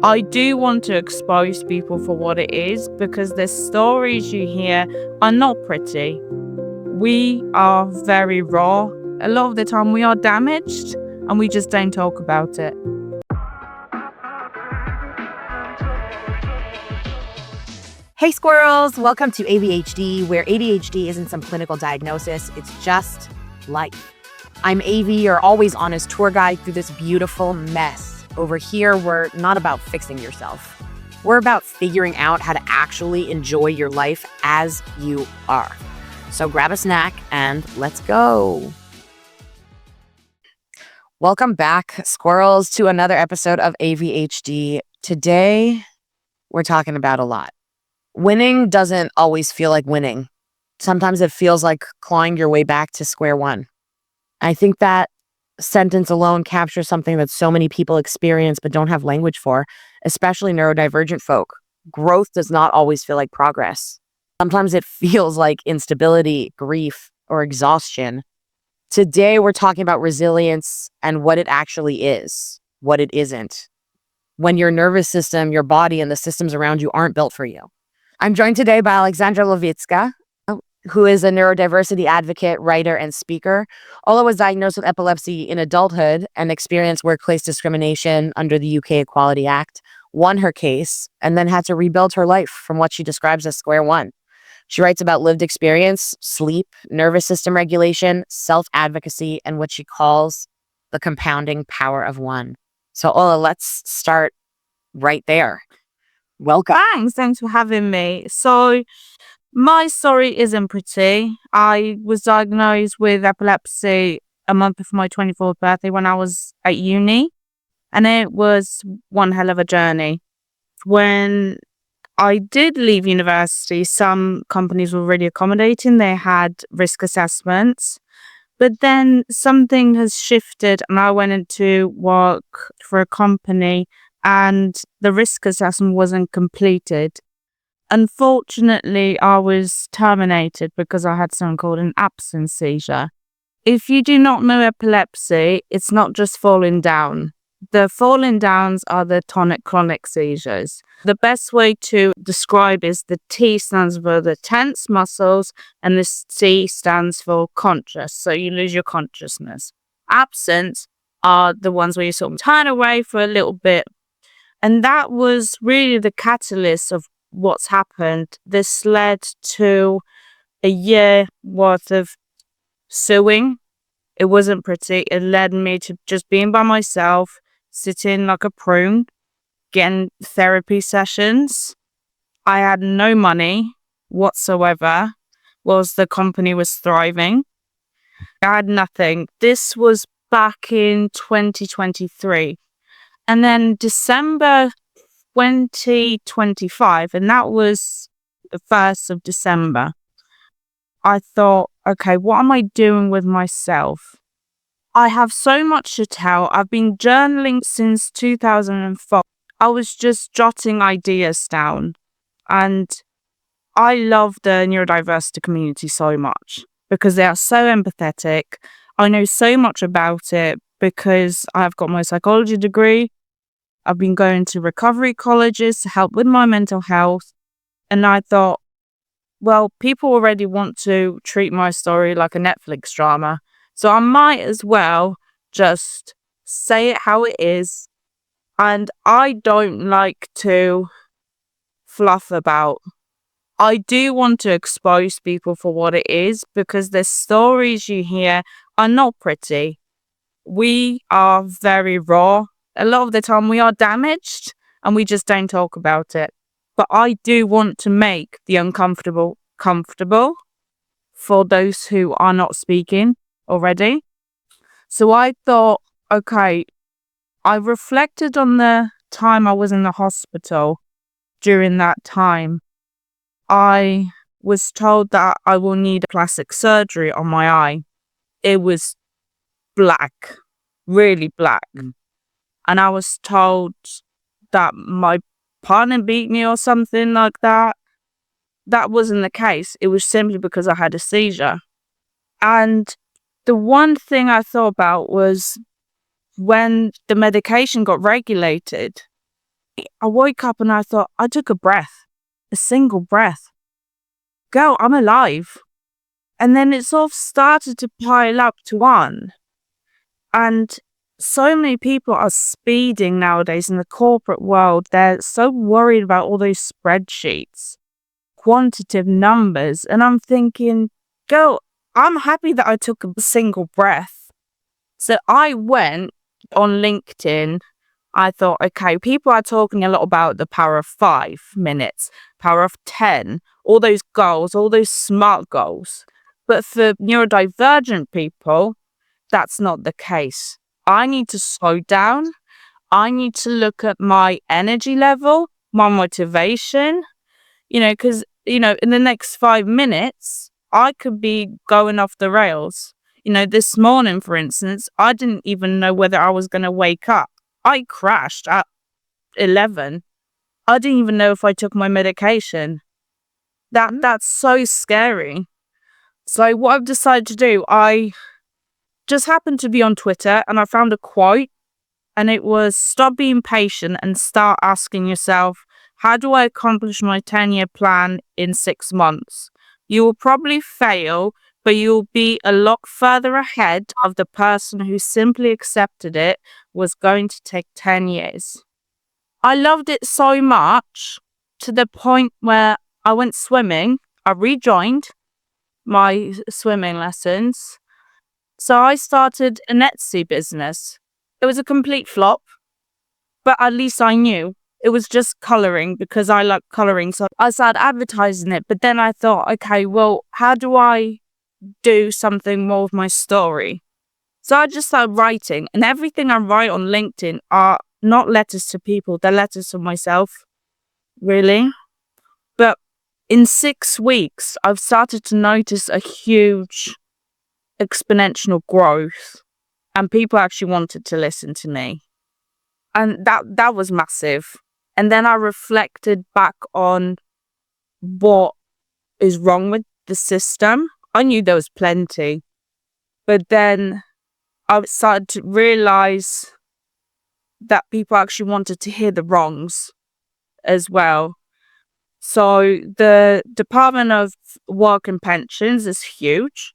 I do want to expose people for what it is because the stories you hear are not pretty. We are very raw. A lot of the time we are damaged and we just don't talk about it. Hey squirrels, welcome to AVHD, where ADHD isn't some clinical diagnosis, it's just life. I'm AV, your always honest tour guide through this beautiful mess. Over here, we're not about fixing yourself. We're about figuring out how to actually enjoy your life as you are. So grab a snack and let's go. Welcome back, squirrels, to another episode of AVHD. Today, we're talking about a lot. Winning doesn't always feel like winning. Sometimes it feels like clawing your way back to square one. I think that sentence alone captures something that so many people experience but don't have language for, especially neurodivergent folk. Growth does not always feel like progress. Sometimes it feels like instability, grief, or exhaustion. Today, we're talking about resilience and what it actually is, what it isn't. When your nervous system, your body, and the systems around you aren't built for you. I'm joined today by Aleksandra Lowicka, who is a neurodiversity advocate, writer, and speaker. Ola was diagnosed with epilepsy in adulthood and experienced workplace discrimination under the UK Equality Act, won her case, and then had to rebuild her life from what she describes as square one. She writes about lived experience, sleep, nervous system regulation, self-advocacy, and what she calls the compounding power of one. So Ola, let's start right there. Welcome. Thanks for having me. So my story isn't pretty. I was diagnosed with epilepsy a month before my 24th birthday when I was at uni. And it was one hell of a journey. When I did leave university, some companies were really accommodating. They had risk assessments. But then something has shifted and I went into work for a company and the risk assessment wasn't completed. Unfortunately, I was terminated because I had something called an absence seizure. If you do not know epilepsy, it's not just falling down. The falling downs are the tonic-clonic seizures. The best way to describe is the T stands for the tense muscles and the C stands for conscious. So you lose your consciousness. Absence are the ones where you sort of turn away for a little bit. And that was really the catalyst of what's happened. This led to a year worth of suing. It wasn't pretty. It led me to just being by myself, sitting like a prune, getting therapy sessions. I had no money whatsoever, whilst the company was thriving. I had nothing. This was back in 2023. And then December 2025, and that was the 1st of December, I thought, okay, what am I doing with myself? I have so much to tell. I've been journaling since 2004. I was just jotting ideas down. And I love the neurodiversity community so much because they are so empathetic. I know so much about it because I've got my psychology degree. I've been going to recovery colleges to help with my mental health. And I thought, well, people already want to treat my story like a Netflix drama. So I might as well just say it how it is. And I don't like to fluff about. I do want to expose people for what it is because the stories you hear are not pretty. We are very raw. A lot of the time we are damaged and we just don't talk about it. But I do want to make the uncomfortable comfortable for those who are not speaking already. So I thought, okay, I reflected on the time I was in the hospital. During that time, I was told that I will need plastic surgery on my eye. It was black, really black. And I was told that my partner beat me or something like that. That wasn't the case. It was simply because I had a seizure. And the one thing I thought about was when the medication got regulated, I woke up and I thought, I took a single breath. Girl, I'm alive. And then it sort of started to pile up to one. And so many people are speeding nowadays in the corporate world. They're so worried about all those spreadsheets, quantitative numbers. And I'm thinking, girl, I'm happy that I took a single breath. So I went on LinkedIn. I thought, okay, people are talking a lot about the power of 5 minutes, power of 10, all those goals, all those SMART goals. But for neurodivergent people, that's not the case. I need to slow down. I need to look at my energy level, my motivation, because, in the next 5 minutes, I could be going off the rails. This morning, for instance, I didn't even know whether I was going to wake up. I crashed at 11. I didn't even know if I took my medication. That's so scary. So what I've decided to do, I just happened to be on Twitter and I found a quote, and it was, stop being patient and start asking yourself, how do I accomplish my 10-year plan in 6 months? You will probably fail, but you'll be a lot further ahead of the person who simply accepted it was going to take 10 years. I loved it so much to the point where I went swimming. I rejoined my swimming lessons. So I started an Etsy business. It was a complete flop, but at least I knew. It was just colouring because I like colouring. So I started advertising it. But then I thought, okay, well, how do I do something more with my story? So I just started writing, and everything I write on LinkedIn are not letters to people, they're letters to myself, really. But in 6 weeks, I've started to notice a huge exponential growth, and people actually wanted to listen to me. And that was massive. And then I reflected back on what is wrong with the system. I knew there was plenty, but then I started to realize that people actually wanted to hear the wrongs as well. So the Department of Work and Pensions is huge.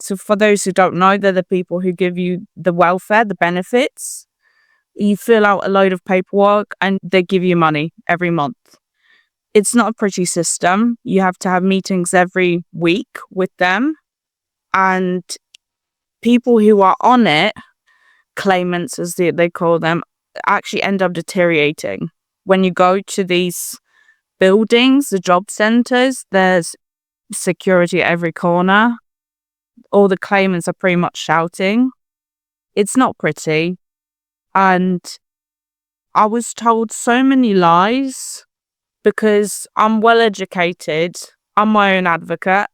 So for those who don't know, they're the people who give you the welfare, the benefits. You fill out a load of paperwork and they give you money every month. It's not a pretty system. You have to have meetings every week with them. And people who are on it, claimants as they call them, actually end up deteriorating. When you go to these buildings, the job centers, there's security at every corner. All the claimants are pretty much shouting. It's not pretty. And I was told so many lies because I'm well educated. I'm my own advocate.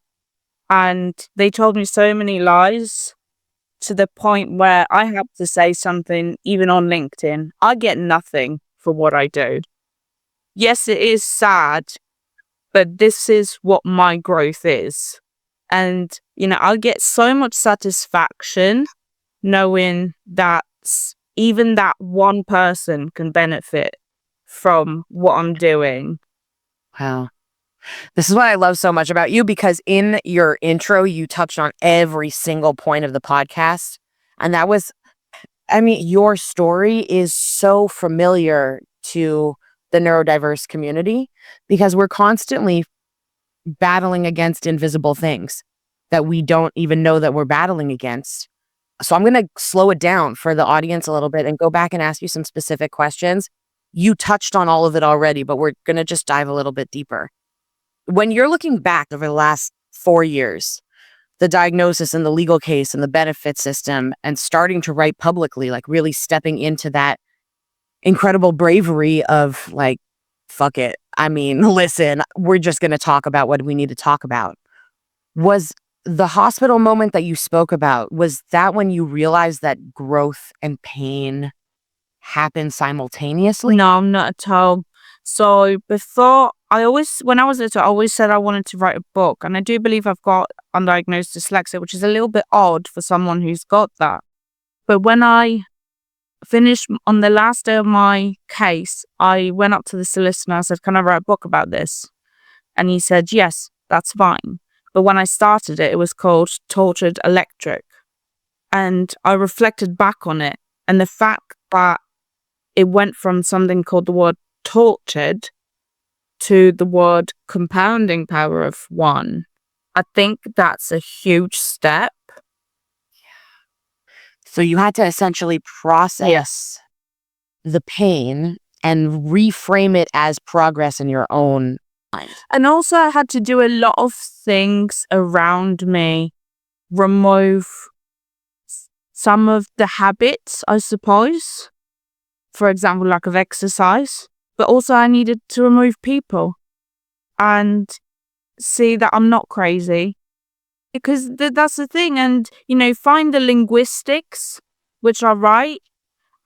And they told me so many lies to the point where I have to say something even on LinkedIn. I get nothing for what I do. Yes, it is sad, but this is what my growth is. And, I'll get so much satisfaction knowing that even that one person can benefit from what I'm doing. Wow. This is what I love so much about you, because in your intro, you touched on every single point of the podcast. And that was, your story is so familiar to the neurodiverse community because we're constantly battling against invisible things that we don't even know that we're battling against. So I'm going to slow it down for the audience a little bit and go back and ask you some specific questions. You touched on all of it already, but we're going to just dive a little bit deeper. When you're looking back over the last 4 years, the diagnosis and the legal case and the benefit system, and starting to write publicly, like really stepping into that incredible bravery of like, fuck it. Listen, we're just going to talk about what we need to talk about. Was the hospital moment that you spoke about, was that when you realized that growth and pain happen simultaneously? No, not at all. So before, when I was little, I always said I wanted to write a book. And I do believe I've got undiagnosed dyslexia, which is a little bit odd for someone who's got that. But when I finished on the last day of my case, I went up to the solicitor and I said, can I write a book about this? And he said, yes, that's fine. But when I started it, it was called Tortured Electric. And I reflected back on it. And the fact that it went from something called the word tortured to the word compounding power of one, I think that's a huge step. So you had to essentially process the pain and reframe it as progress in your own mind. And also I had to do a lot of things around me, remove some of the habits, I suppose. For example, lack of exercise. But also I needed to remove people and see that I'm not crazy. Because that's the thing. And, find the linguistics, which are right,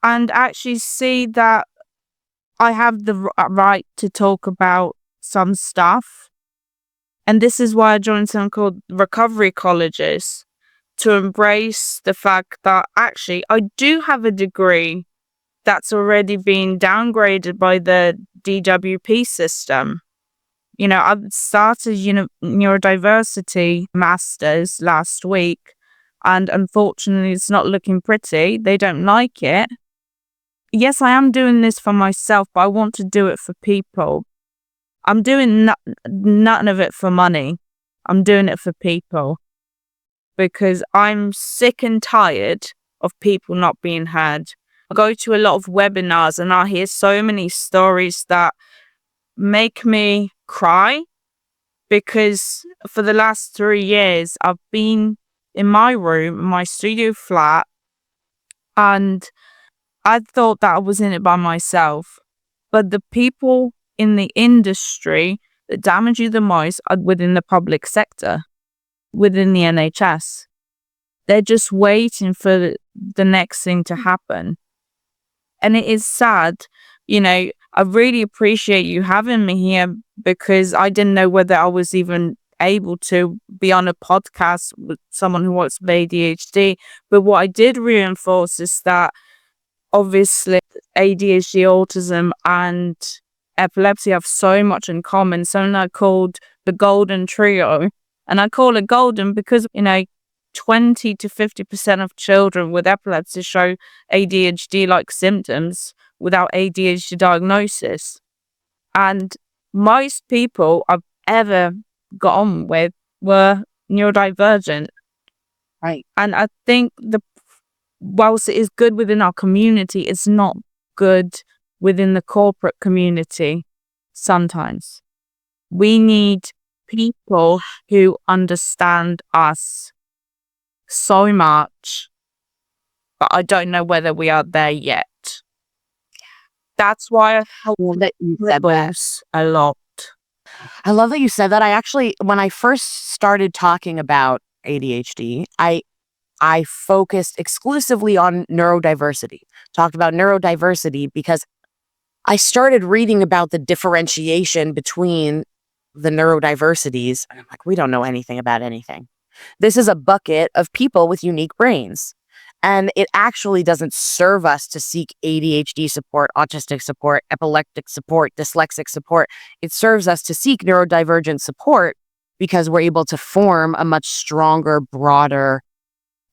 and actually see that I have the right to talk about some stuff. And this is why I joined something called recovery colleges, to embrace the fact that actually I do have a degree that's already been downgraded by the DWP system. I've started neurodiversity masters last week, and unfortunately it's not looking pretty. They don't like it. Yes, I am doing this for myself, but I want to do it for people. I'm doing none of it for money. I'm doing it for people because I'm sick and tired of people not being heard. I go to a lot of webinars and I hear so many stories that make me cry, because for the last 3 years I've been in my room, in my studio flat, and I thought that I was in it by myself. But the people in the industry that damage you the most are within the public sector, within the NHS. They're just waiting for the next thing to happen. And it is sad. I really appreciate you having me here, because I didn't know whether I was even able to be on a podcast with someone who works with ADHD. But what I did reinforce is that obviously ADHD, autism and epilepsy have so much in common, something I called the golden trio. And I call it golden because, 20 to 50% of children with epilepsy show ADHD-like symptoms without ADHD diagnosis. And most people I've ever got on with were neurodivergent. Right. And I think whilst it is good within our community, it's not good within the corporate community sometimes. We need people who understand us so much, but I don't know whether we are there yet. That's why I help that you said that a lot. I love that you said that. I actually, when I first started talking about ADHD, I focused exclusively on neurodiversity. Talked about neurodiversity because I started reading about the differentiation between the neurodiversities. And I'm like, we don't know anything about anything. This is a bucket of people with unique brains. And it actually doesn't serve us to seek ADHD support, autistic support, epileptic support, dyslexic support. It serves us to seek neurodivergent support because we're able to form a much stronger, broader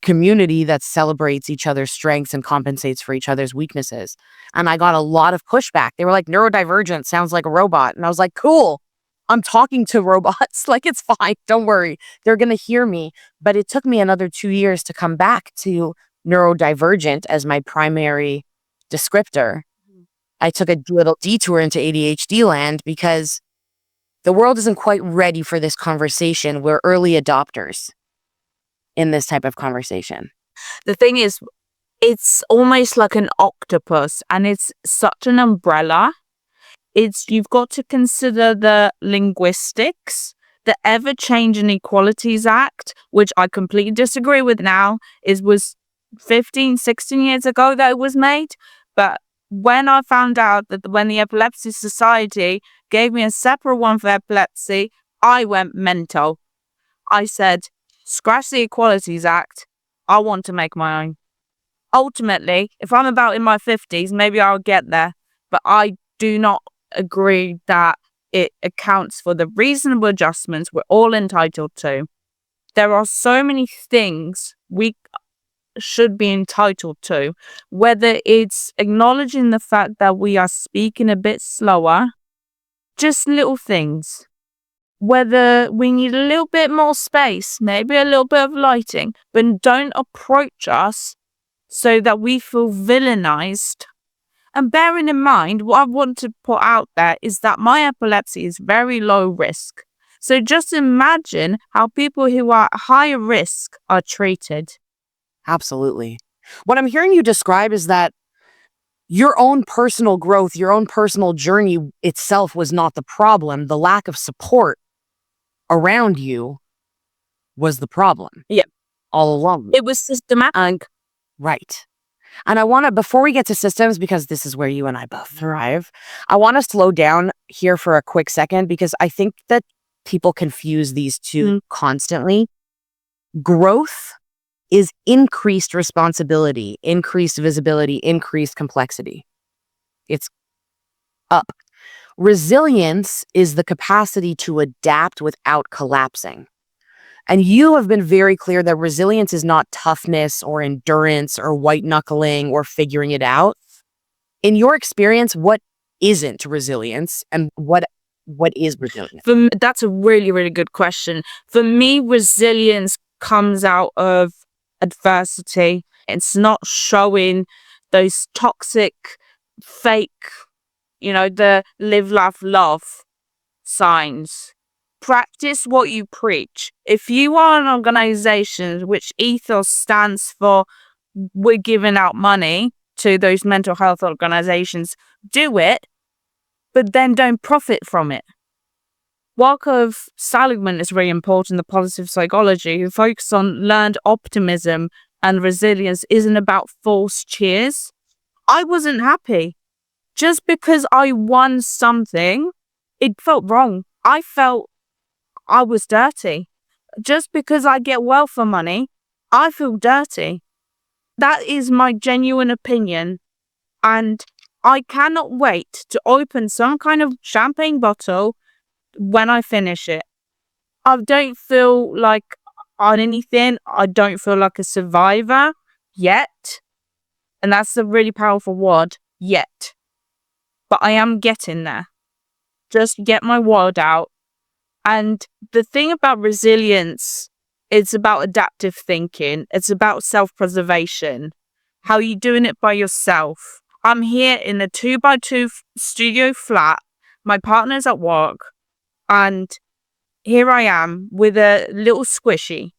community that celebrates each other's strengths and compensates for each other's weaknesses. And I got a lot of pushback. They were like, neurodivergent sounds like a robot. And I was like, cool. I'm talking to robots. Like, it's fine. Don't worry. They're going to hear me. But it took me another 2 years to come back to neurodivergent as my primary descriptor. I took a little detour into ADHD land because the world isn't quite ready for this conversation. We're early adopters in this type of conversation. The thing is, it's almost like an octopus, and it's such an umbrella. You've got to consider the linguistics, the Ever-Changing Equalities Act, which I completely disagree with now, was 15, 16 years ago that it was made. But when I found out that when the Epilepsy Society gave me a separate one for epilepsy, I went mental. I said, scratch the Equalities Act. I want to make my own. ultimately, if I'm about in my 50s, maybe I'll get there. But I do not agree that it accounts for the reasonable adjustments we're all entitled to. There are so many things we should be entitled to, whether it's acknowledging the fact that we are speaking a bit slower, just little things. Whether we need a little bit more space, maybe a little bit of lighting, but don't approach us so that we feel villainized. And bearing in mind, what I want to put out there is that my epilepsy is very low risk. So just imagine how people who are at higher risk are treated. Absolutely. What I'm hearing you describe is that your own personal growth, your own personal journey itself was not the problem. The lack of support around you was the problem. Yeah. All along. It was systematic. Right. And I want to, before we get to systems, because this is where you and I both thrive, I want to slow down here for a quick second, because I think that people confuse these two constantly. Growth is increased responsibility, increased visibility, increased complexity. It's up. Resilience is the capacity to adapt without collapsing. And you have been very clear that resilience is not toughness or endurance or white-knuckling or figuring it out. In your experience, what isn't resilience and what is resilience? That's a really, really good question. For me, resilience comes out of adversity. It's not showing those toxic, fake, the live, laugh, love signs. Practice what you preach. If you are an organization which ethos stands for we're giving out money to those mental health organizations, do it, but then don't profit from it. Work of Seligman is really important, the positive psychology, who focuses on learned optimism and resilience isn't about false cheers. I wasn't happy. Just because I won something, it felt wrong. I felt I was dirty. Just because I get welfare money, I feel dirty. That is my genuine opinion. And I cannot wait to open some kind of champagne bottle when I finish it. I don't feel like on anything. I don't feel like a survivor yet. And that's a really powerful word, yet. But I am getting there. Just get my word out. And the thing about resilience, it's about adaptive thinking. It's about self-preservation. How are you doing it by yourself? I'm here in a 2x2 studio flat. My partner's at work. And here I am with a little squishy,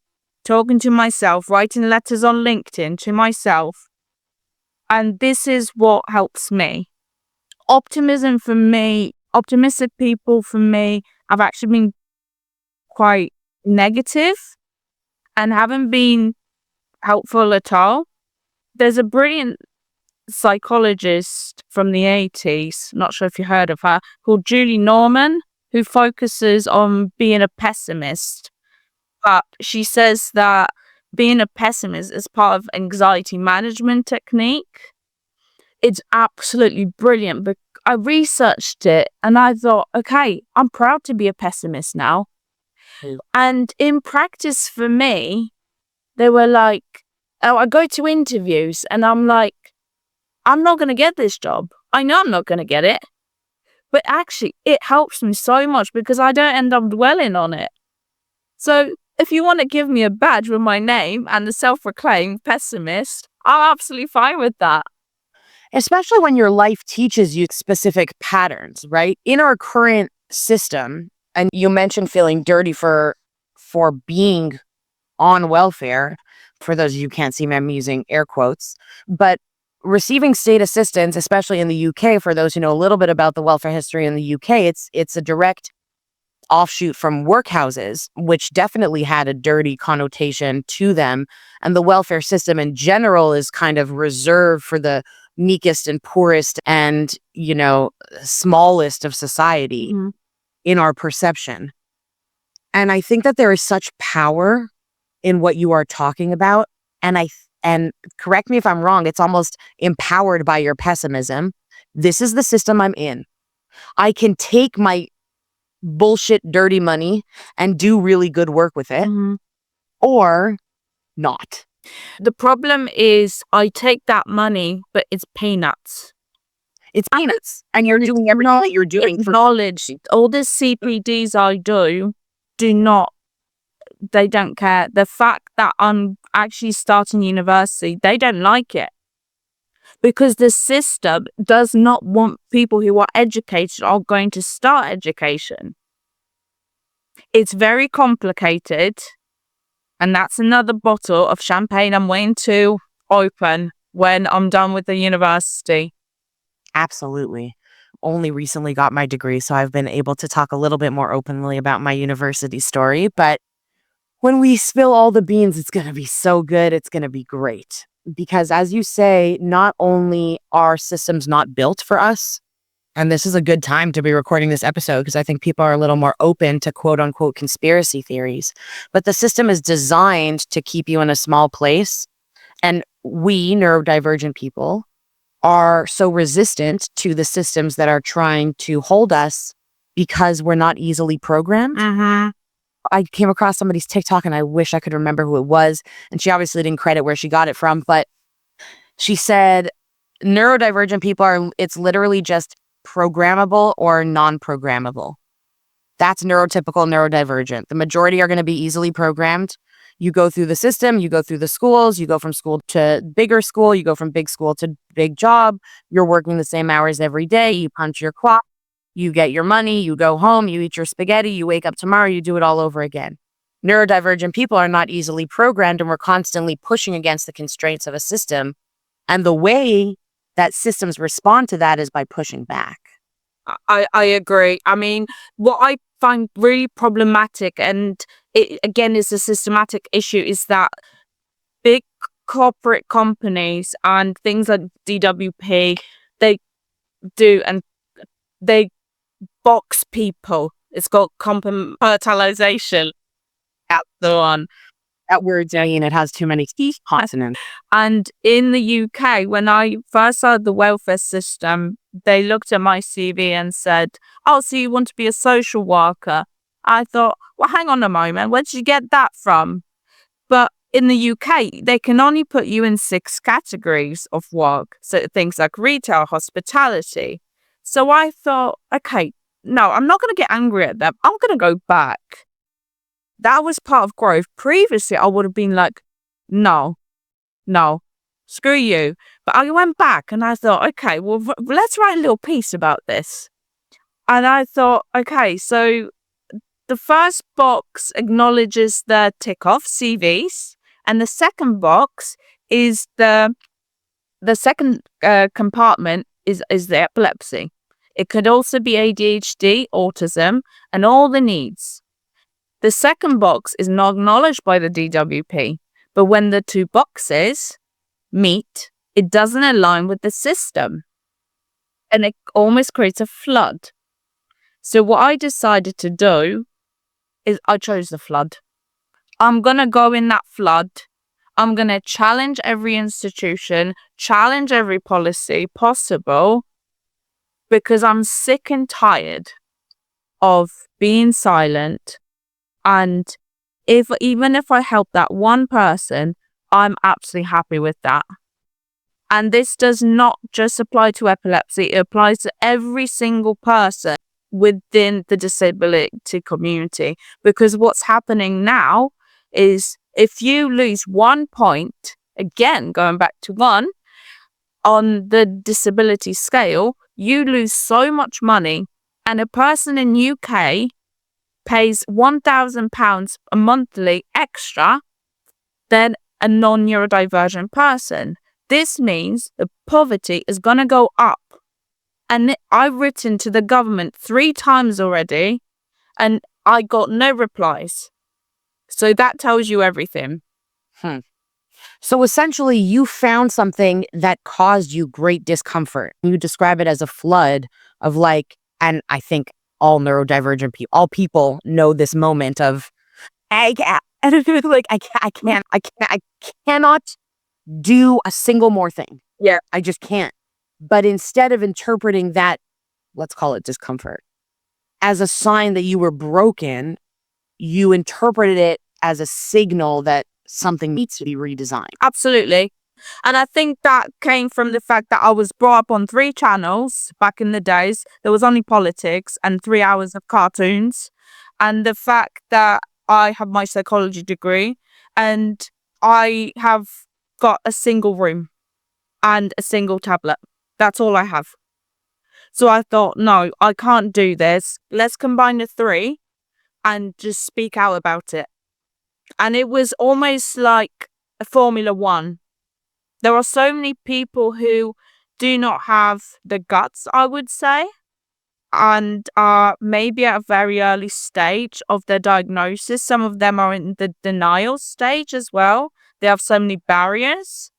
talking to myself, writing letters on LinkedIn to myself. And this is what helps me. Optimism for me, optimistic people for me have actually been quite negative and haven't been helpful at all. There's a brilliant psychologist from the 80s, not sure if you heard of her, called Julie Norman, who focuses on being a pessimist. But she says that being a pessimist is part of anxiety management technique. It's absolutely brilliant. But I researched it and I thought, okay, I'm proud to be a pessimist now. And in practice for me, they were like, oh, I go to interviews and I'm like, I'm not going to get this job. I know I'm not going to get it. But actually, it helps me so much because I don't end up dwelling on it. So if you want to give me a badge with my name and the self-proclaimed pessimist, I'm absolutely fine with that. Especially when your life teaches you specific patterns, right? In our current system, and you mentioned feeling dirty for being on welfare. For those of you who can't see me, I'm using air quotes. But receiving state assistance, especially in the UK, for those who know a little bit about the welfare history in the UK, it's a direct offshoot from workhouses, which definitely had a dirty connotation to them. And the welfare system in general is kind of reserved for the meekest and poorest and, smallest of society in our perception. And I think that there is such power in what you are talking about. And I And correct me if I'm wrong, it's almost empowered by your pessimism. This is the system I'm in. I can take my bullshit, dirty money and do really good work with it, or not. The problem is I take that money, but it's peanuts. It's peanuts. And you're doing everything that you're doing. Knowledge. All the CPDs I do not, they don't care. The fact that I'm actually starting university, they don't like it. Because the system does not want people who are educated are going to start education. It's very complicated. And that's another bottle of champagne I'm waiting to open when I'm done with the university. Absolutely. Only recently got my degree, so I've been able to talk a little bit more openly about my university story. But when we spill all the beans, it's going to be so good. It's going to be great. Because as you say, not only are systems not built for us, and this is a good time to be recording this episode because I think people are a little more open to quote unquote conspiracy theories, but the system is designed to keep you in a small place. And we neurodivergent people are so resistant to the systems that are trying to hold us because we're not easily programmed. I came across somebody's TikTok and I wish I could remember who it was. And she obviously didn't credit where she got it from, but she said neurodivergent people it's literally just programmable or non-programmable. That's neurotypical, neurodivergent. The majority are going to be easily programmed. You go through the system, you go through the schools, you go from school to bigger school, you go from big school to big job. You're working the same hours every day. You punch your clock, you get your money, you go home, you eat your spaghetti, you wake up tomorrow, you do it all over again. Neurodivergent people are not easily programmed, and we're constantly pushing against the constraints of a system. And the way that systems respond to that is by pushing back. I agree. I mean, what I find really problematic, and it again is a systematic issue, is that big corporate companies and things like DWP, they do, and they box people. It's called compartmentalization. That's the one. That word, Diane, it has too many consonants. And in the UK, when I first started the welfare system, they looked at my CV and said, "Oh, so you want to be a social worker?" I thought, well, hang on a moment. Where did you get that from? But in the UK, they can only put you in 6 categories of work. So things like retail, hospitality. So I thought, okay, no, I'm not going to get angry at them. I'm going to go back. That was part of growth. Previously, I would have been like, no, screw you. But I went back and I thought, okay, well, let's write a little piece about this. And I thought, okay, so the first box acknowledges the tick off CVs. And the second box is the second compartment is the epilepsy. It could also be ADHD, autism, and all the needs. The second box is not acknowledged by the DWP, but when the 2 boxes meet, it doesn't align with the system, and it almost creates a flood. So what I decided to do is I chose the flood. I'm going to go in that flood. I'm going to challenge every institution, challenge every policy possible, because I'm sick and tired of being silent. And even if I help that one person, I'm absolutely happy with that. And this does not just apply to epilepsy. It applies to every single person within the disability community. Because what's happening now is if you lose 1 point, again, going back to 1, on the disability scale, you lose so much money. And a person in UK pays £1,000 a monthly extra than a non-neurodivergent person. This means the poverty is going to go up. And I've written to the government 3 times already, and I got no replies. So that tells you everything. So essentially, you found something that caused you great discomfort. You describe it as a flood of and I think all neurodivergent people, all people know this moment of, I cannot do a single more thing. Yeah. I just can't. But instead of interpreting that, let's call it discomfort, as a sign that you were broken, you interpreted it as a signal that something needs to be redesigned. Absolutely. And I think that came from the fact that I was brought up on 3 channels back in the days. There was only politics and 3 hours of cartoons. And the fact that I have my psychology degree and I have got a single room and a single tablet. That's all I have. So I thought, no, I can't do this. Let's combine the 3 and just speak out about it. And it was almost like a Formula One. There are so many people who do not have the guts, I would say, and are maybe at a very early stage of their diagnosis. Some of them are in the denial stage as well. They have so many barriers,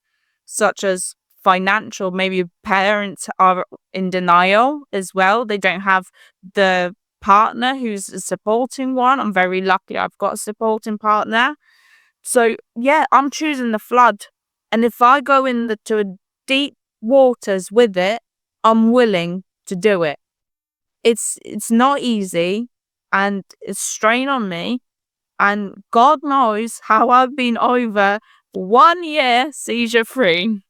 such as financial. Maybe parents are in denial as well. They don't have the partner who's a supporting one. I'm very lucky I've got a supporting partner. So, yeah, I'm choosing the flood. And if I go into deep waters with it, I'm willing to do it. It's not easy and it's strain on me. And God knows how I've been over 1 year seizure free.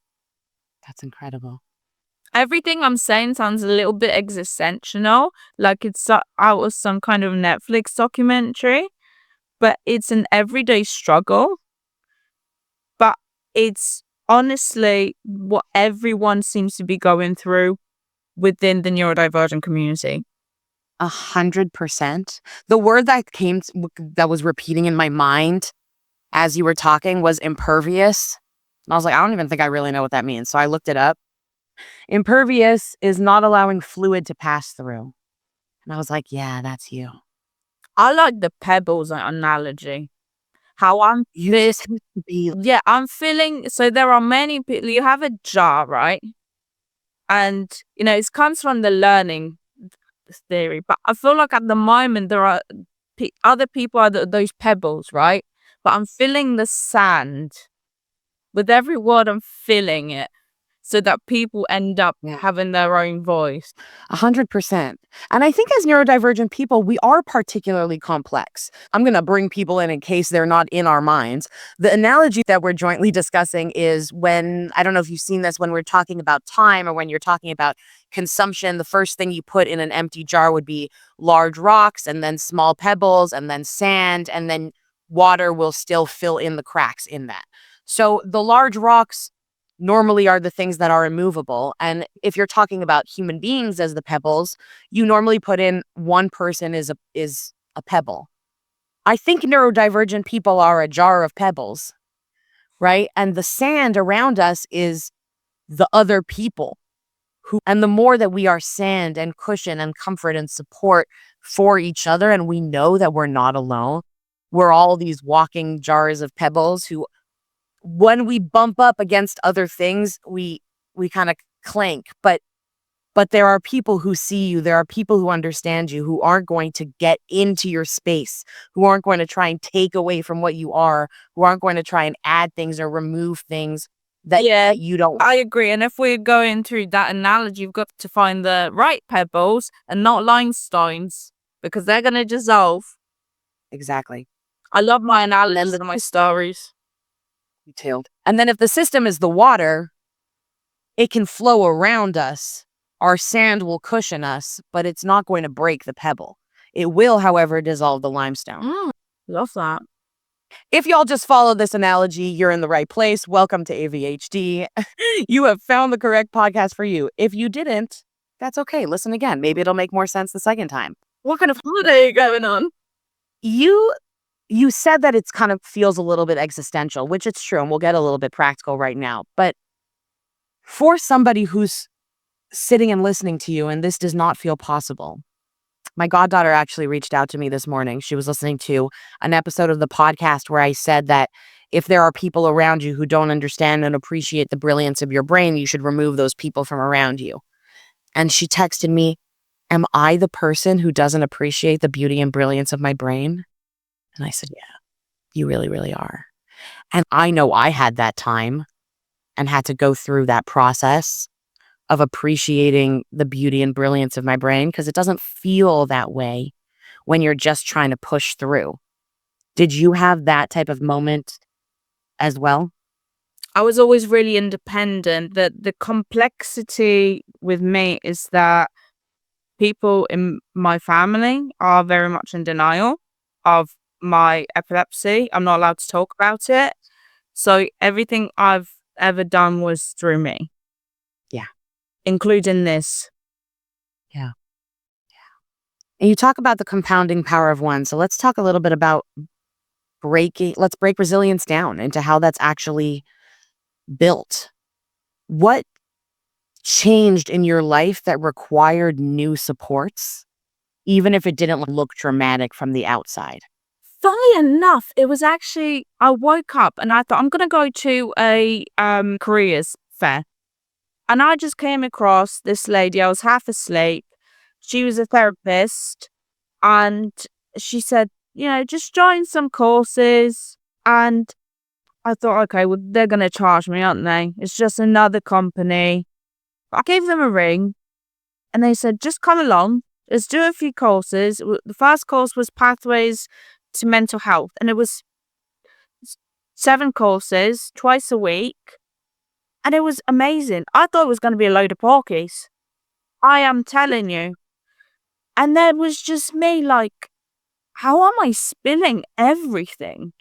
That's incredible. Everything I'm saying sounds a little bit existential, like it's out of some kind of Netflix documentary, but it's an everyday struggle. But it's honestly what everyone seems to be going through within the neurodivergent community. 100%. The word that was repeating in my mind as you were talking was impervious. And I was like, I don't even think I really know what that means. So I looked it up. Impervious is not allowing fluid to pass through. And I was like, yeah, that's you. I like the pebbles analogy. How I'm This has to be Yeah, I'm feeling. So there are many people. You have a jar, right? And it comes from the learning theory. But I feel like at the moment there are other people are those pebbles, right? But I'm feeling the sand. With every word, I'm feeling it, so that people end up having their own voice. 100%. And I think as neurodivergent people, we are particularly complex. I'm going to bring people in case they're not in our minds. The analogy that we're jointly discussing is when, I don't know if you've seen this, when we're talking about time or when you're talking about consumption, the first thing you put in an empty jar would be large rocks and then small pebbles and then sand, and then water will still fill in the cracks in that. So the large rocks normally are the things that are immovable. And if you're talking about human beings as the pebbles, you normally put in one person is a pebble. I think neurodivergent people are a jar of pebbles, right? And the sand around us is the other people and the more that we are sand and cushion and comfort and support for each other, and we know that we're not alone, we're all these walking jars of pebbles who, when we bump up against other things, we kind of clank. But there are people who see you. There are people who understand you, who aren't going to get into your space, who aren't going to try and take away from what you are, who aren't going to try and add things or remove things that you don't. I agree. And if we're going through that analogy, you've got to find the right pebbles and not limestones, because they're going to dissolve. Exactly. I love my analogies and my stories. Detailed. And then if the system is the water, it can flow around us. Our sand will cushion us, but it's not going to break the pebble. It will, however, dissolve the limestone. Love that. If y'all just follow this analogy, you're in the right place. Welcome to AVHD. You have found the correct podcast for you. If you didn't, that's okay. Listen again. Maybe it'll make more sense the second time. What kind of holiday are you going on? You said that it's kind of feels a little bit existential, which it's true, and we'll get a little bit practical right now. But for somebody who's sitting and listening to you, and this does not feel possible, my goddaughter actually reached out to me this morning. She was listening to an episode of the podcast where I said that if there are people around you who don't understand and appreciate the brilliance of your brain, you should remove those people from around you. And she texted me, am I the person who doesn't appreciate the beauty and brilliance of my brain? And I said, yeah, you really, really are. And I know I had that time and had to go through that process of appreciating the beauty and brilliance of my brain, because it doesn't feel that way when you're just trying to push through. Did you have that type of moment as well? I was always really independent. The complexity with me is that people in my family are very much in denial of my epilepsy. I'm not allowed to talk about it. So everything I've ever done was through me. Yeah. Including this. Yeah. And you talk about the compounding power of one. So let's talk a little bit about let's break resilience down into how that's actually built. What changed in your life that required new supports, even if it didn't look dramatic from the outside? Funny enough, it was actually, I woke up and I thought I'm going to go to a careers fair. And I just came across this lady. I was half asleep. She was a therapist. And she said, just join some courses. And I thought, okay, well, they're going to charge me, aren't they? It's just another company. I gave them a ring and they said, just come along. Let's do a few courses. The first course was Pathways to Mental Health. And it was 7 courses, twice a week. And it was amazing. I thought it was going to be a load of porkies. I am telling you. And there was just me like, how am I spilling everything?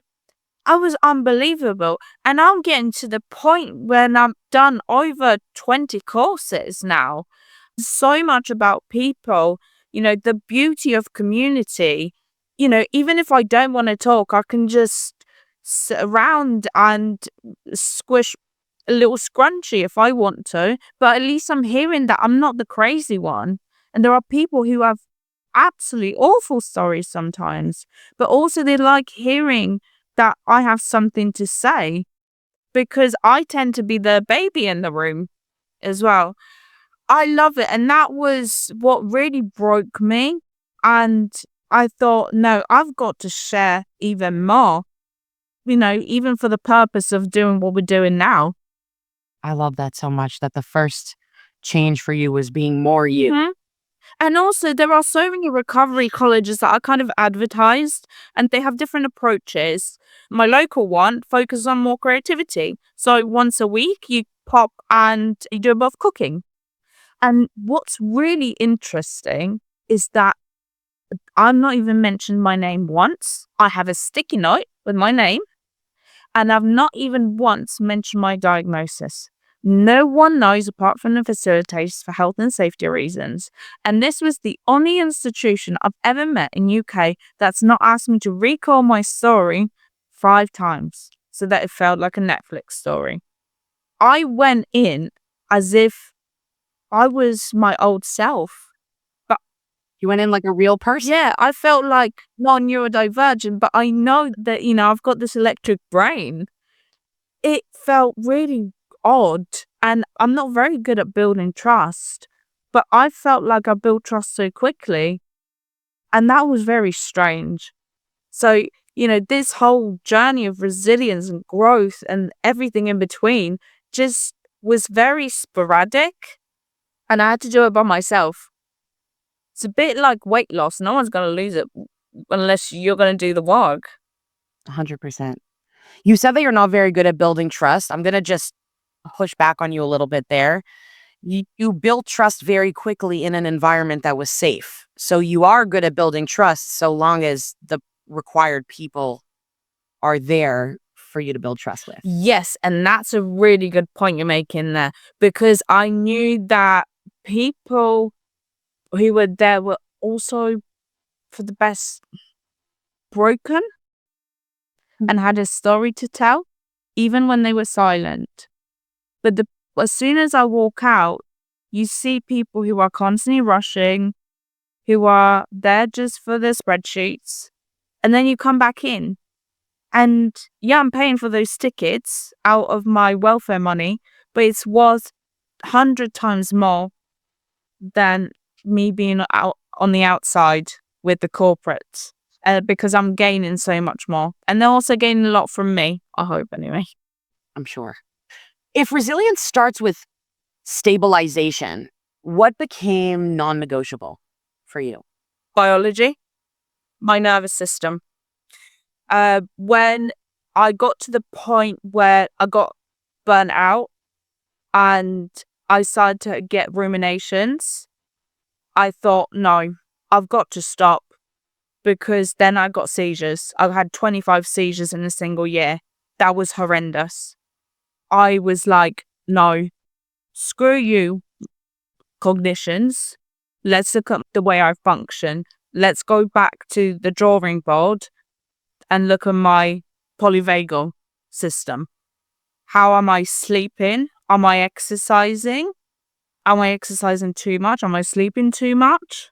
I was unbelievable. And I'm getting to the point when I've done over 20 courses now. So much about people, the beauty of community. Even if I don't want to talk, I can just sit around and squish a little scrunchy if I want to. But at least I'm hearing that I'm not the crazy one. And there are people who have absolutely awful stories sometimes, but also they like hearing that I have something to say, because I tend to be the baby in the room as well. I love it. And that was what really broke me. And I thought, no, I've got to share even more, even for the purpose of doing what we're doing now. I love that so much, that the first change for you was being more you. Mm-hmm. And also, there are so many recovery colleges that are kind of advertised and they have different approaches. My local one focuses on more creativity. So once a week, you pop and you do a bit of cooking. And what's really interesting is that I'm not even mentioned my name once. I have a sticky note with my name, and I've not even once mentioned my diagnosis. No one knows apart from the facilitators for health and safety reasons. And this was the only institution I've ever met in UK that's not asked me to recall my story 5 times so that it felt like a Netflix story. I went in as if I was my old self. You went in like a real person? Yeah, I felt like non-neurodivergent, but I know that, I've got this electric brain. It felt really odd, and I'm not very good at building trust, but I felt like I built trust so quickly, and that was very strange. So, this whole journey of resilience and growth and everything in between just was very sporadic, and I had to do it by myself. It's a bit like weight loss. No one's going to lose it unless you're going to do the work. 100%. You said that you're not very good at building trust. I'm going to just push back on you a little bit there. You built trust very quickly in an environment that was safe. So you are good at building trust so long as the required people are there for you to build trust with. Yes, and that's a really good point you're making there, because I knew that people who were there were also, for the best, broken and had a story to tell, even when they were silent. But as soon as I walk out, you see people who are constantly rushing, who are there just for their spreadsheets, and then you come back in. And yeah, I'm paying for those tickets out of my welfare money, but it was 100 times more than me being out on the outside with the corporates, because I'm gaining so much more. And they're also gaining a lot from me, I hope, anyway. I'm sure. If resilience starts with stabilization, what became non-negotiable for you? Biology, my nervous system. When I got to the point where I got burnt out and I started to get ruminations, I thought, no, I've got to stop, because then I got seizures. I had 25 seizures in a single year. That was horrendous. I was like, no, screw you, cognitions. Let's look at the way I function. Let's go back to the drawing board and look at my polyvagal system. How am I sleeping? Am I exercising? Am I exercising too much? Am I sleeping too much?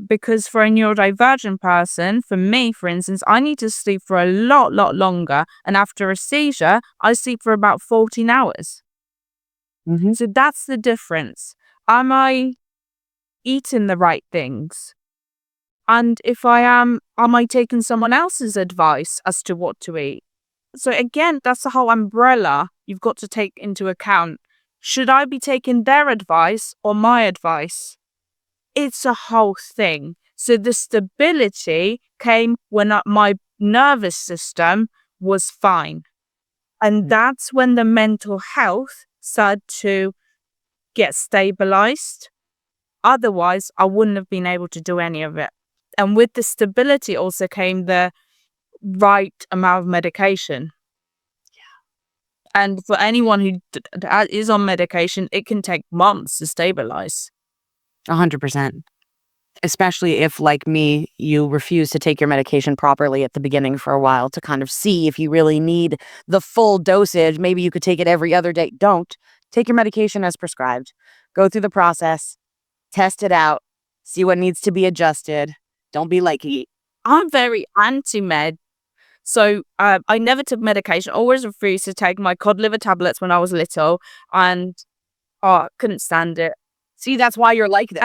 Because for a neurodivergent person, for me, for instance, I need to sleep for a lot longer. And after a seizure, I sleep for about 14 hours. So that's the difference. Am I eating the right things? And if I am I taking someone else's advice as to what to eat? So again, that's the whole umbrella you've got to take into account. Should I be taking their advice or my advice? It's a whole thing. So the stability came when my nervous system was fine. And that's when the mental health started to get stabilized. Otherwise, I wouldn't have been able to do any of it. And with the stability also came the right amount of medication. And for anyone who is on medication, it can take months to stabilize. 100%. Especially if, like me, you refuse to take your medication properly at the beginning for a while to kind of see if you really need the full dosage. Maybe you could take it every other day. Don't. Take your medication as prescribed. Go through the process. Test it out. See what needs to be adjusted. Don't be like me. I'm very anti-med. So I never took medication. Always refused to take my cod liver tablets when I was little. And I couldn't stand it. See, that's why you're like this.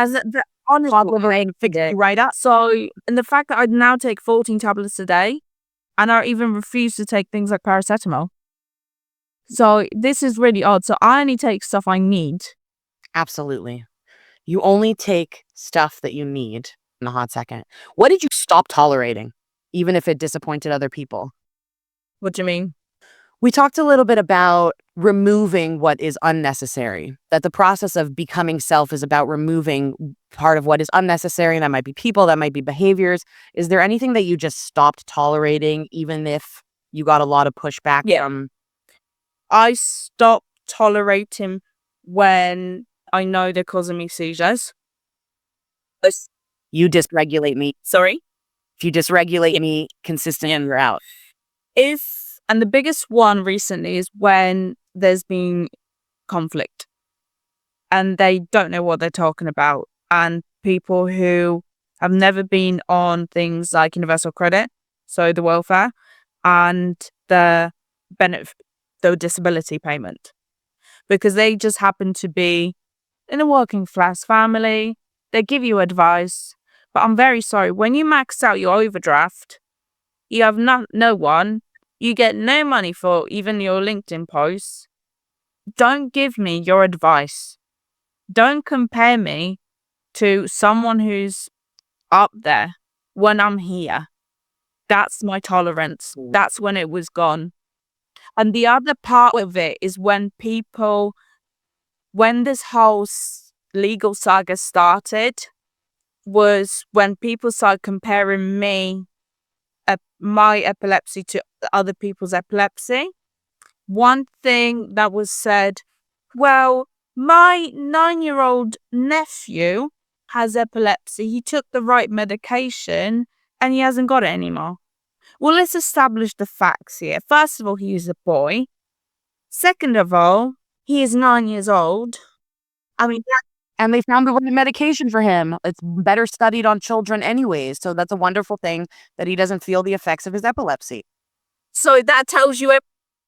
Honestly, Cod liver ain't fix you right up. So, and the fact that I now take 14 tablets a day, and I even refuse to take things like paracetamol. So this is really odd. So I only take stuff I need. Absolutely. You only take stuff that you need. In a hot second. What did you stop tolerating, even if it disappointed other people? What do you mean? We talked a little bit about removing what is unnecessary, that the process of becoming self is about removing part of what is unnecessary. That might be people, that might be behaviors. Is there anything that you just stopped tolerating, even if you got a lot of pushback from? I stopped tolerating when I know they're causing me seizures. You dysregulate me. Sorry? If you dysregulate me consistently, you're out. And the biggest one recently is when there's been conflict and they don't know what they're talking about. And people who have never been on things like universal credit, so the welfare, and the disability payment, because they just happen to be in a working class family. They give you advice, but I'm very sorry. When you max out your overdraft, you have no one. You get no money for even your LinkedIn posts. Don't give me your advice. Don't compare me to someone who's up there when I'm here. That's my tolerance. That's when it was gone. And the other part of it is when this whole legal saga started, was when people started comparing my epilepsy to other people's epilepsy. One thing that was said, well, my 9-year-old nephew has epilepsy. He took the right medication and he hasn't got it anymore. Well, let's establish the facts here. First of all, he is a boy. Second of all, he is 9 years old. And they found the right medication for him. It's better studied on children anyways. So that's a wonderful thing that he doesn't feel the effects of his epilepsy. So that tells you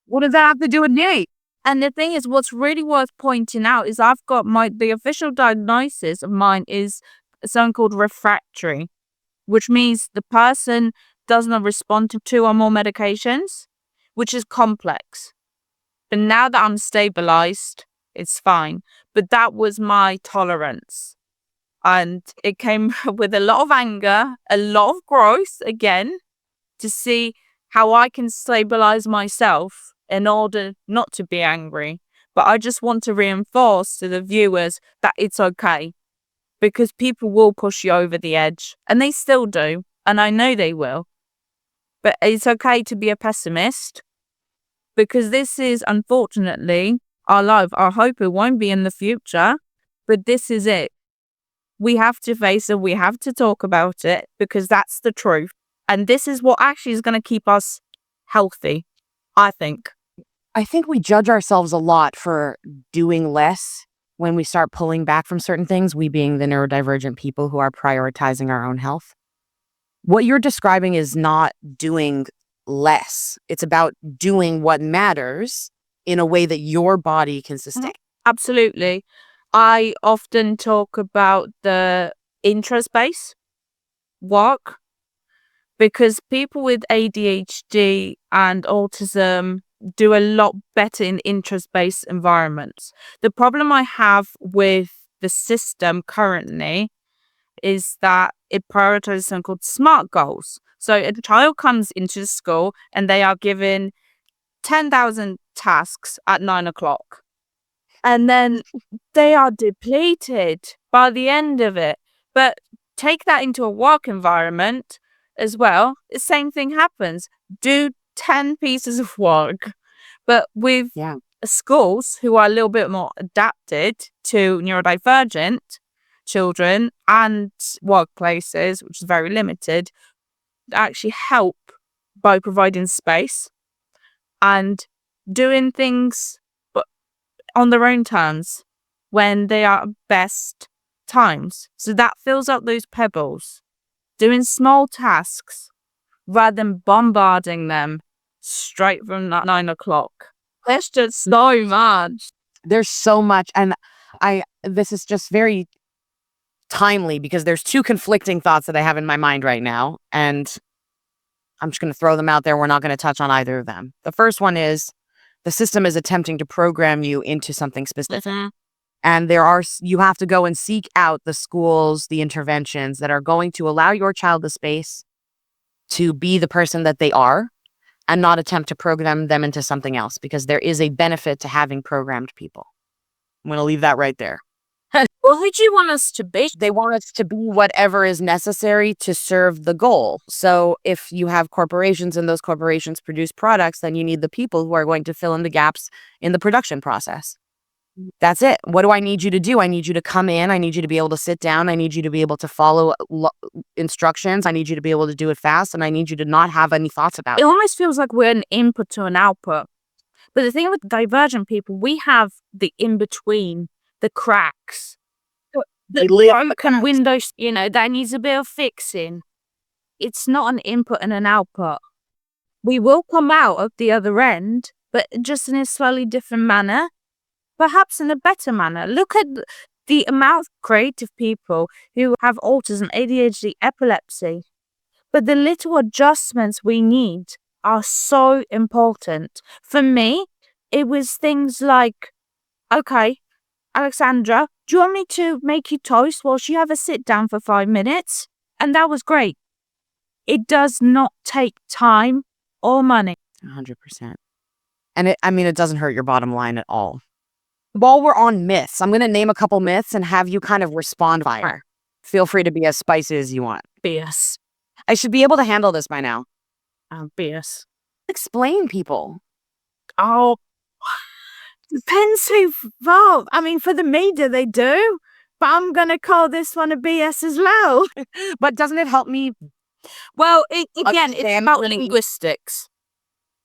what does that have to do with me? And the thing is, what's really worth pointing out is I've got the official diagnosis of mine is something called refractory, which means the person does not respond to 2 or more medications, which is complex. But now that I'm stabilized, it's fine. But that was my tolerance. And it came with a lot of anger, a lot of growth again, to see how I can stabilize myself in order not to be angry. But I just want to reinforce to the viewers that it's okay, because people will push you over the edge, and they still do. And I know they will. But it's okay to be a pessimist, because this is unfortunately our life. I hope it won't be in the future, but this is it. We have to face it. We have to talk about it, because that's the truth. And this is what actually is going to keep us healthy, I think. I think we judge ourselves a lot for doing less when we start pulling back from certain things, we being the neurodivergent people who are prioritizing our own health. What you're describing is not doing less. It's about doing what matters in a way that your body can sustain. Absolutely. I often talk about the interest-based work, because people with ADHD and autism do a lot better in interest-based environments. The problem I have with the system currently is that it prioritizes something called SMART goals. So a child comes into the school and they are given 10,000 tasks at 9 o'clock. And then they are depleted by the end of it. But take that into a work environment as well. The same thing happens. Do 10 pieces of work. But with schools who are a little bit more adapted to neurodivergent children and workplaces, which is very limited, actually help by providing space and doing things on their own terms when they are at best times. So that fills up those pebbles. Doing small tasks rather than bombarding them straight from 9 o'clock. There's just so much. There's so much. And this is just very timely because there's two conflicting thoughts that I have in my mind right now. And I'm just going to throw them out there. We're not going to touch on either of them. The first one is the system is attempting to program you into something specific. And you have to go and seek out the schools, the interventions that are going to allow your child the space to be the person that they are and not attempt to program them into something else, because there is a benefit to having programmed people. I'm going to leave that right there. Well, who do you want us to be? They want us to be whatever is necessary to serve the goal. So if you have corporations and those corporations produce products, then you need the people who are going to fill in the gaps in the production process. That's it. What do I need you to do? I need you to come in. I need you to be able to sit down. I need you to be able to follow instructions. I need you to be able to do it fast. And I need you to not have any thoughts about it. It almost feels like we're an input to an output. But the thing with divergent people, we have the in-between, the cracks. The broken windows, that needs a bit of fixing. It's not an input and an output. We will come out of the other end, but just in a slightly different manner. Perhaps in a better manner. Look at the amount of creative people who have autism, ADHD, epilepsy. But the little adjustments we need are so important. For me, it was things like, okay, Aleksandra, do you want me to make you toast whilst you have a sit down for 5 minutes? And that was great. It does not take time or money. 100%. And it doesn't hurt your bottom line at all. While we're on myths, I'm going to name a couple myths and have you kind of respond fire. Feel free to be as spicy as you want. BS. I should be able to handle this by now. BS. Explain people. Oh, depends who. Well, for the media they do, but I'm going to call this one a BS as well. But doesn't it help me? Well, it's about linguistics.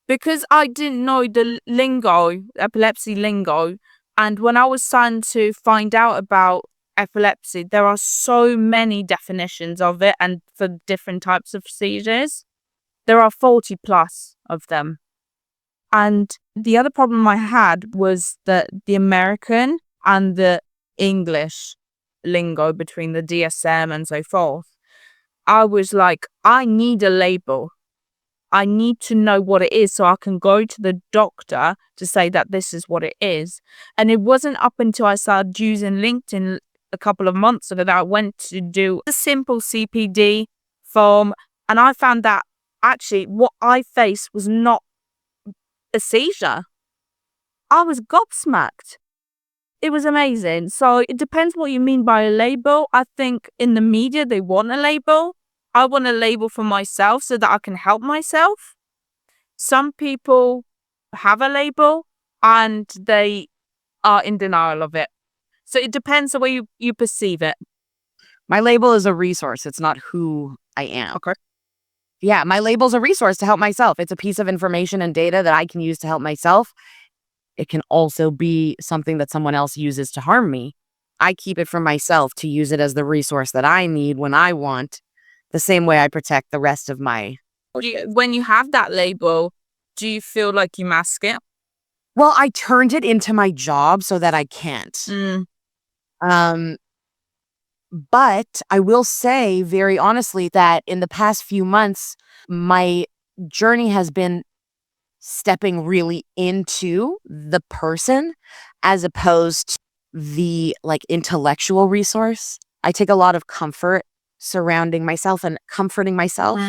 Because I didn't know the lingo, epilepsy lingo, and when I was trying to find out about epilepsy, there are so many definitions of it and for different types of seizures. There are 40 plus of them. And the other problem I had was that the American and the English lingo between the DSM and so forth, I was like, I need a label. I need to know what it is so I can go to the doctor to say that this is what it is. And it wasn't up until I started using LinkedIn a couple of months ago that I went to do a simple CPD form. And I found that actually what I faced was not a seizure. I was gobsmacked. It was amazing. So it depends what you mean by a label. I think in the media, they want a label. I want a label for myself so that I can help myself. Some people have a label and they are in denial of it. So it depends the way you perceive it. My label is a resource. It's not who I am. Okay. Yeah, my label's a resource to help myself. It's a piece of information and data that I can use to help myself. It can also be something that someone else uses to harm me. I keep it for myself to use it as the resource that I need when I want, the same way I protect the rest of my... When you have that label, do you feel like you mask it? Well, I turned it into my job so that I can't. But I will say very honestly that in the past few months, my journey has been stepping really into the person as opposed to the intellectual resource. I take a lot of comfort surrounding myself and comforting myself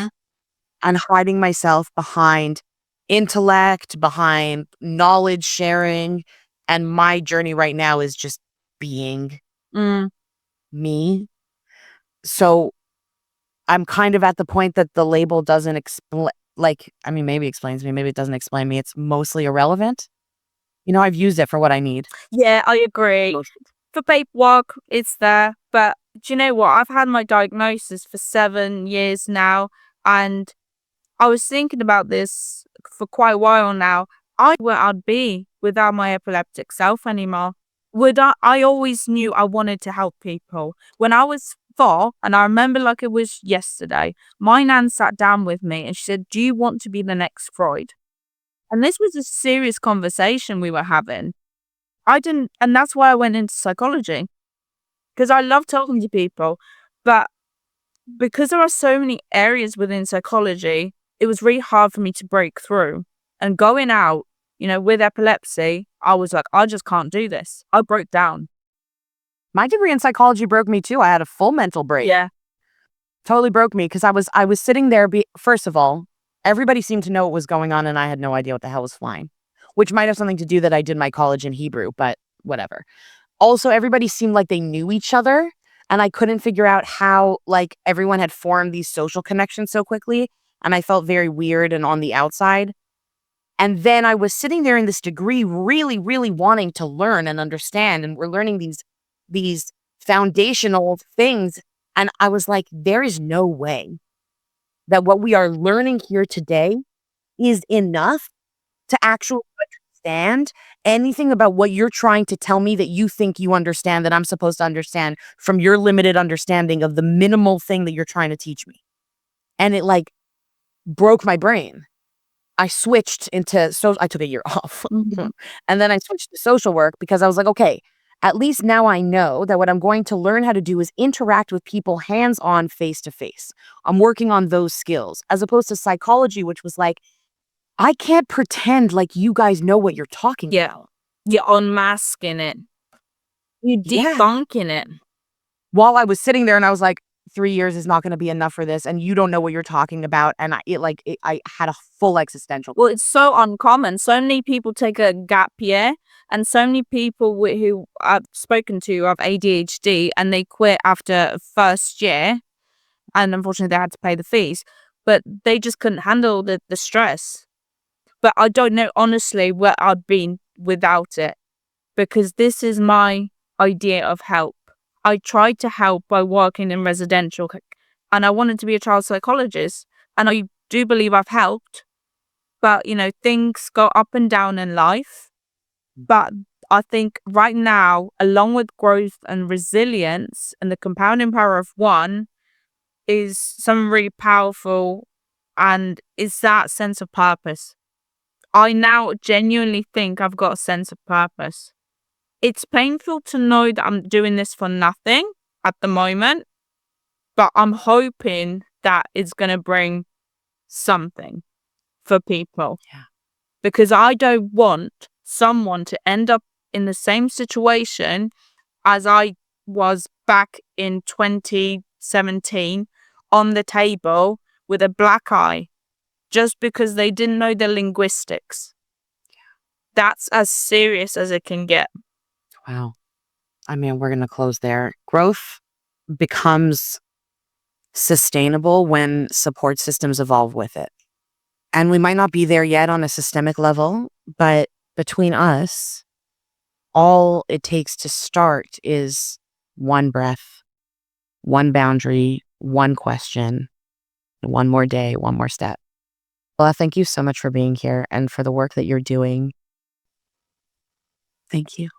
and hiding myself behind intellect, behind knowledge sharing. And my journey right now is just being me. So I'm kind of at the point that the label doesn't explain, maybe explains me, maybe it doesn't explain me. It's mostly irrelevant. I've used it for what I need. Yeah, I agree. For paperwork, it's there. But do you know what? I've had my diagnosis for 7 years now. And I was thinking about this for quite a while now. Where I'd be without my epileptic self anymore. I always knew I wanted to help people. When I was 4, and I remember like it was yesterday, my nan sat down with me and she said, "Do you want to be the next Freud?" And this was a serious conversation we were having. And that's why I went into psychology. Because I love talking to people. But because there are so many areas within psychology, it was really hard for me to break through. And going out, with epilepsy, I was like, I just can't do this. I broke down. My degree in psychology broke me too. I had a full mental break. Yeah. Totally broke me because I was sitting there. First of all, everybody seemed to know what was going on and I had no idea what the hell was flying, which might have something to do that I did my college in Hebrew, but whatever. Also, everybody seemed like they knew each other and I couldn't figure out how everyone had formed these social connections so quickly. And I felt very weird and on the outside. And then I was sitting there in this degree really, really wanting to learn and understand. And we're learning these foundational things. And I was like, there is no way that what we are learning here today is enough to actually understand anything about what you're trying to tell me that you think you understand, that I'm supposed to understand from your limited understanding of the minimal thing that you're trying to teach me. And it broke my brain. I switched into, I took a year off and then I switched to social work because I was like, okay, at least now I know that what I'm going to learn how to do is interact with people hands-on, face-to-face. I'm working on those skills as opposed to psychology, which was like, I can't pretend like you guys know what you're talking about. You're unmasking it. You're debunking it. While I was sitting there and I was like, 3 years is not going to be enough for this. And you don't know what you're talking about. And I had a full existential. Well, it's so uncommon. So many people take a gap year and so many people who I've spoken to have ADHD and they quit after first year. And unfortunately, they had to pay the fees, but they just couldn't handle the stress. But I don't know, honestly, where I'd been without it because this is my idea of help. I tried to help by working in residential and I wanted to be a child psychologist. And I do believe I've helped. But, things go up and down in life. But I think right now, along with growth and resilience and the compounding power of one is something really powerful and is that sense of purpose. I now genuinely think I've got a sense of purpose. It's painful to know that I'm doing this for nothing at the moment, but I'm hoping that it's going to bring something. for people. Yeah. Because I don't want someone to end up in the same situation as I was back in 2017 on the table with a black eye just because they didn't know the linguistics. That's as serious as it can get. Wow. I mean, we're going to close there. Growth becomes sustainable when support systems evolve with it. And we might not be there yet on a systemic level, but between us, all it takes to start is one breath, one boundary, one question, one more day, one more step. Well, thank you so much for being here and for the work that you're doing. Thank you.